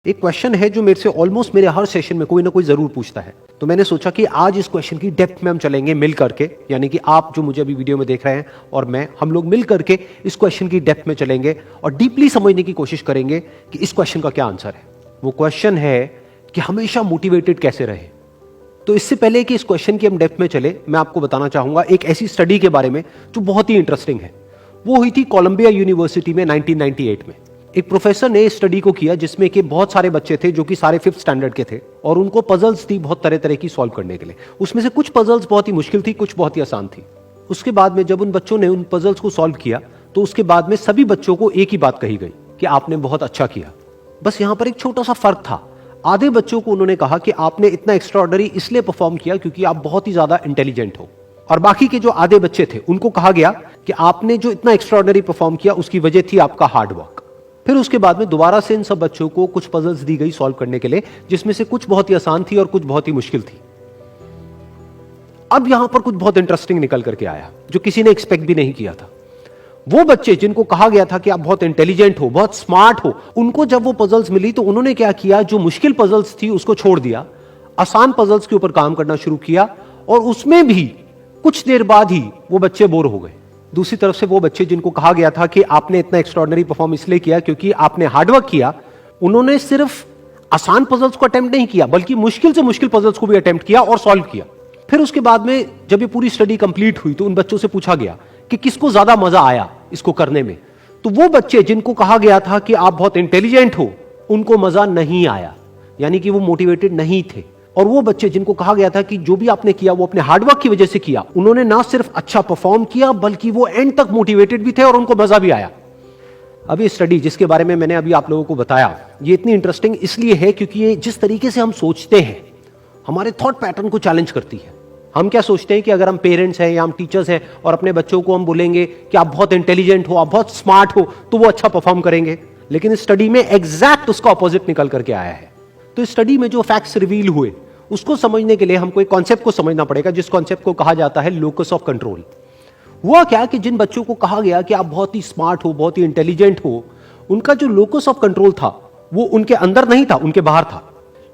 एक क्वेश्चन है जो मेरे से ऑलमोस्ट मेरे हर सेशन में कोई ना कोई जरूर पूछता है, तो मैंने सोचा कि आज इस क्वेश्चन की डेप्थ में हम चलेंगे मिल करके, यानी कि आप जो मुझे अभी वीडियो में देख रहे हैं और मैं, हम लोग मिल करके इस क्वेश्चन की डेप्थ में चलेंगे और डीपली समझने की कोशिश करेंगे कि इस क्वेश्चन का क्या आंसर है। वो क्वेश्चन है कि हमेशा मोटिवेटेड कैसे रहे। तो इससे पहले कि इस क्वेश्चन की हम डेप्थ में चले, मैं आपको बताना चाहूंगा एक ऐसी स्टडी के बारे में जो बहुत ही इंटरेस्टिंग है। वो हुई थी कोलंबिया यूनिवर्सिटी में 1998 में। एक प्रोफेसर ने स्टडी को किया जिसमें कि बहुत सारे बच्चे थे जो कि सारे 5th स्टैंडर्ड के थे और उनको पजल्स थी बहुत तरह तरह की सॉल्व करने के लिए। उसमें से कुछ पजल्स बहुत ही मुश्किल थी, कुछ बहुत ही आसान थी। उसके बाद में जब उन बच्चों ने उन पजल्स को सॉल्व किया तो उसके बाद में सभी बच्चों को एक ही बात कही गई कि आपने बहुत अच्छा किया। बस यहां पर एक छोटा सा फर्क था। आधे बच्चों को उन्होंने कहा कि आपने इतना एक्स्ट्राऑर्डिनरी इसलिए परफॉर्म किया क्योंकि आप बहुत ही ज्यादा इंटेलिजेंट हो, और बाकी के जो आधे बच्चे थे उनको कहा गया कि आपने जो इतना एक्स्ट्राऑर्डिनरी परफॉर्म किया उसकी वजह थी आपका हार्ड वर्क। फिर उसके बाद में दोबारा से इन सब बच्चों को कुछ पजल्स दी गई सॉल्व करने के लिए, जिसमें से कुछ बहुत ही आसान थी और कुछ बहुत ही मुश्किल थी। अब यहां पर कुछ बहुत इंटरेस्टिंग निकल करके आया जो किसी ने एक्सपेक्ट भी नहीं किया था। वो बच्चे जिनको कहा गया था कि आप बहुत इंटेलिजेंट हो, बहुत स्मार्ट हो, उनको जब वो पजल्स मिली तो उन्होंने क्या किया, जो मुश्किल पजल्स थी उसको छोड़ दिया, आसान पजल्स के ऊपर काम करना शुरू किया, और उसमें भी कुछ देर बाद ही वो बच्चे बोर हो गए। दूसरी तरफ से वो बच्चे जिनको कहा गया था कि आपने इतना एक्स्ट्राऑर्डिनरी परफॉर्म इसलिए किया क्योंकि आपने हार्डवर्क किया, उन्होंने सिर्फ आसान पजल्स को अटेम्प्ट नहीं किया बल्कि मुश्किल से मुश्किल पजल्स को भी अटेम्प्ट किया और सॉल्व किया। फिर उसके बाद में जब ये पूरी स्टडी कंप्लीट हुई तो उन बच्चों से पूछा गया कि किसको ज्यादा मजा आया इसको करने में। तो वो बच्चे जिनको कहा गया था कि आप बहुत इंटेलिजेंट हो, उनको मजा नहीं आया, यानी कि वो मोटिवेटेड नहीं थे। और वो बच्चे जिनको कहा गया था कि जो भी आपने किया वो अपने हार्डवर्क की वजह से किया, उन्होंने ना सिर्फ अच्छा परफॉर्म किया बल्कि वो एंड तक मोटिवेटेड भी थे और उनको मजा भी आया। अब ये स्टडी जिसके बारे में मैंने अभी आप लोगों को बताया, ये इतनी इंटरेस्टिंग इसलिए है क्योंकि ये जिस तरीके से हम सोचते हैं हमारे थॉट पैटर्न को चैलेंज करती है। हम क्या सोचते हैं कि अगर हम पेरेंट्स हैं या हम टीचर्स हैं और अपने बच्चों को हम बोलेंगे कि आप बहुत इंटेलिजेंट हो, आप बहुत स्मार्ट हो, तो वो अच्छा परफॉर्म करेंगे। लेकिन इस स्टडी में एग्जैक्ट उसका ऑपोजिट निकल करके आया है। तो इस स्टडी में जो फैक्ट्स रिवील हुए उसको समझने के लिए हमको एक कॉन्सेप्ट को समझना पड़ेगा, जिस कॉन्सेप्ट को कहा जाता है लोकस ऑफ कंट्रोल। हुआ क्या कि जिन बच्चों को कहा गया कि आप बहुत ही स्मार्ट हो, बहुत ही इंटेलिजेंट हो, उनका जो लोकस ऑफ कंट्रोल था वो उनके अंदर नहीं था, उनके बाहर था।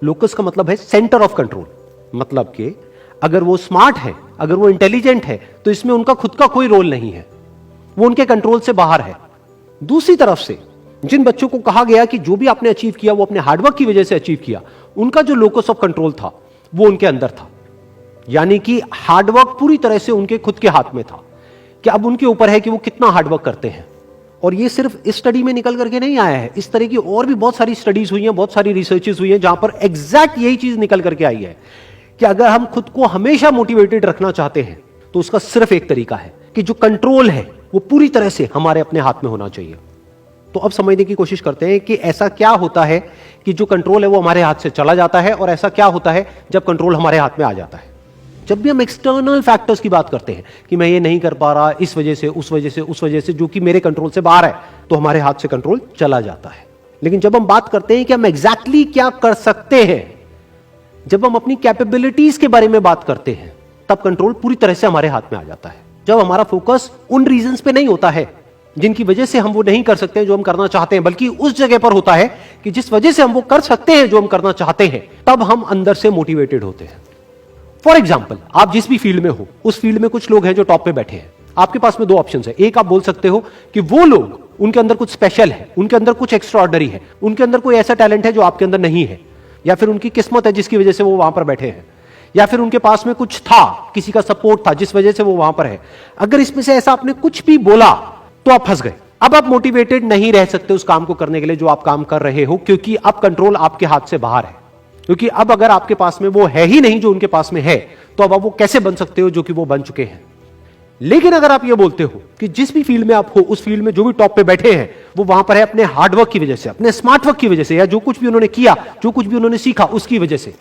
लोकस का मतलब है सेंटर ऑफ कंट्रोल, मतलब कि अगर वो स्मार्ट है, अगर वो इंटेलिजेंट है, तो इसमें उनका खुद का कोई रोल नहीं है, वो उनके कंट्रोल से बाहर है। दूसरी तरफ से जिन बच्चों को कहा गया कि जो भी आपने अचीव किया वो अपने हार्डवर्क की वजह से अचीव किया, उनका जो लोकस ऑफ कंट्रोल था वो उनके अंदर था, यानी कि हार्डवर्क पूरी तरह से उनके खुद के हाथ में था कि अब उनके ऊपर है कि वो कितना हार्डवर्क करते हैं। और ये सिर्फ इस स्टडी में निकल करके नहीं आया है, इस तरह की और भी बहुत सारी स्टडीज हुई हैं, बहुत सारी रिसर्चेस हुई हैं जहां पर एग्जैक्ट यही चीज निकल करके आई है कि अगर हम खुद को हमेशा मोटिवेटेड रखना चाहते हैं तो उसका सिर्फ एक तरीका है कि जो कंट्रोल है वो पूरी तरह से हमारे अपने हाथ में होना चाहिए। तो अब समझने की कोशिश करते हैं कि ऐसा क्या होता है कि जो कंट्रोल है वो हमारे हाथ से चला जाता है, और ऐसा क्या होता है जब कंट्रोल हमारे हाथ में आ जाता है। जब भी हम एक्सटर्नल फैक्टर्स की बात करते हैं कि मैं ये नहीं कर पा रहा इस वजह से, उस वजह से, उस वजह से, जो कि मेरे कंट्रोल से बाहर है, तो हमारे हाथ से कंट्रोल चला जाता है। लेकिन जब हम बात करते हैं कि हम एग्जैक्टली क्या कर सकते हैं, जब हम अपनी कैपेबिलिटीज के बारे में बात करते हैं, तब कंट्रोल पूरी तरह से हमारे हाथ में आ जाता है। जब हमारा फोकस उन रीजंस पे नहीं होता है जिनकी वजह से हम वो नहीं कर सकते हैं जो हम करना चाहते हैं, बल्कि उस जगह पर होता है कि जिस वजह से हम वो कर सकते हैं जो हम करना चाहते हैं, तब हम अंदर से मोटिवेटेड होते हैं। फॉर एग्जाम्पल, आप जिस भी फील्ड में हो उस फील्ड में कुछ लोग हैं जो टॉप पे बैठे हैं। आपके पास में दो ऑप्शन है। एक, आप बोल सकते हो कि वो लोग, उनके अंदर कुछ स्पेशल है, उनके अंदर कुछ एक्स्ट्राऑर्डिनरी है, उनके अंदर कोई ऐसा टैलेंट है जो आपके अंदर नहीं है, या फिर उनकी किस्मत है जिसकी वजह से वो वहां पर बैठे हैं, या फिर उनके पास में कुछ था, किसी का सपोर्ट था जिस वजह से वो वहां पर है। अगर इसमें से ऐसा आपने कुछ भी बोला तो आप फंस गए। अब आप मोटिवेटेड नहीं रह सकते उस काम को करने के लिए जो आप काम कर रहे हो, क्योंकि अब कंट्रोल आपके हाथ से बाहर है। क्योंकि अब अगर आपके पास में वो है ही नहीं जो उनके पास में है, तो अब आप वो कैसे बन सकते हो जो कि वो बन चुके हैं। लेकिन अगर आप ये बोलते हो कि जिस भी फील्ड में आप हो उस फील्ड में जो भी टॉप पे बैठे हैं वो वहां पर है अपने हार्डवर्क की वजह से, अपने स्मार्ट वर्क की वजह से, या जो कुछ भी उन्होंने किया, जो कुछ भी उन्होंने सीखा उसकी वजह से,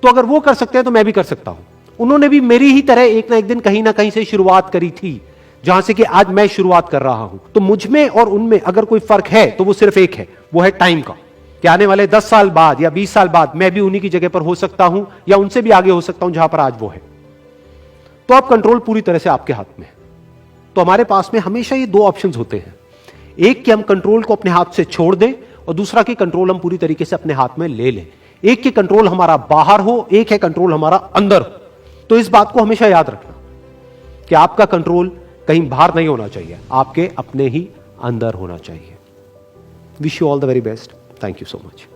तो अगर वो कर सकते हैं तो मैं भी कर सकता हूं। उन्होंने भी मेरी ही तरह एक ना एक दिन कहीं ना कहीं से शुरुआत करी थी, जहां से कि आज मैं शुरुआत कर रहा हूं। तो मुझ में और उनमें अगर कोई फर्क है तो वो सिर्फ एक है, वो है टाइम का, कि आने वाले 10 साल बाद या 20 साल बाद मैं भी उन्हीं की जगह पर हो सकता हूं या उनसे भी आगे हो सकता हूं जहां पर आज वो है। तो अब कंट्रोल पूरी तरह से आपके हाथ में है। तो हमारे पास में हमेशा ये दो ऑप्शंस होते हैं, एक कि हम कंट्रोल को अपने हाथ से छोड़ दें और दूसरा कि कंट्रोल हम पूरी तरीके से अपने हाथ में ले लें। एक के कंट्रोल हमारा बाहर हो, एक है कंट्रोल हमारा अंदर हो। तो इस बात को हमेशा याद रखना कि आपका कंट्रोल कहीं बाहर नहीं होना चाहिए, आपके अपने ही अंदर होना चाहिए। Wish you all the very best. Thank you so much.